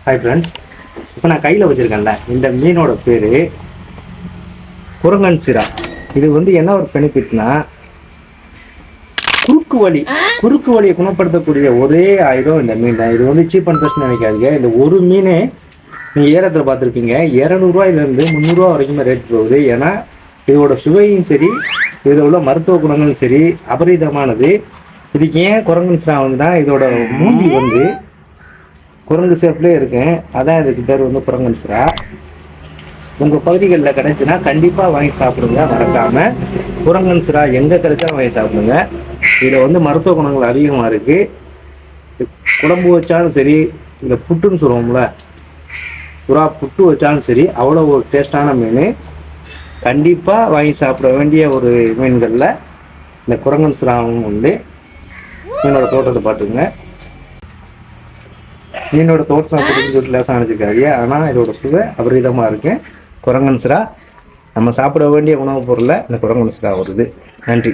Hi friends, இப்போ நான் கையில் வச்சுருக்கேன்ல இந்த மீனோட பேர் குரங்கன் சிரா. இது வந்து என்ன ஒரு பெனிஃபிட்னா, குறுக்கு வலியை குணப்படுத்தக்கூடிய ஒரே ஆயுதம் இந்த மீன் தான். இது வந்து சீப் அண்ட் பெஸ்ட் நினைக்காதீங்க. இந்த ஒரு மீனே நீங்கள் ஏலத்தில் பார்த்துருப்பீங்க, 200 ரூபாயிலேருந்து 300 வரைக்குமே ரேட் போகுது. ஏன்னா இதோட சுவையும் சரி, இதில் உள்ள மருத்துவ குணங்களும் சரி அபரிதமானது. இதுக்கு ஏன் குரங்கன் சிரா வந்துன்னா, இதோட மூஞ்சி வந்து குரங்கு ஷேப்லேயே இருக்கேன், அதான் இதுக்கு பேர் வந்து குரங்கன் சிரா. உங்கள் பகுதிகளில் கிடைச்சுன்னா கண்டிப்பாக வாங்கி சாப்பிடுங்க. மறக்காமல் குரங்கன் சிரா எங்கே கிடைச்சாலும் வாங்கி சாப்பிடுங்க. இதில் வந்து மருத்துவ குணங்கள் அதிகமாக இருக்குது. குழம்பு வச்சாலும் சரி, இந்த புட்டுன்னு சொல்லுவோம்ல, சுறா புட்டு வச்சாலும் சரி, அவ்வளோ ஒரு டேஸ்டான மீன். கண்டிப்பாக வாங்கி சாப்பிட வேண்டிய ஒரு மீன்களில் இந்த குரங்கன் சிராவும் உண்டு. மீனோட தோட்டத்தை பார்த்துங்க. மீனோட தோட்டம் அப்படின்னு சொல்லிட்டு லேசாக நினச்சிக்காது, ஆனால் இதோட சுவை அபரிதமாக இருக்குது. குரங்கன் சிரா நம்ம சாப்பிட வேண்டிய உணவுப் பொருளில் இந்த குரங்கன் சிரா வருது. நன்றி.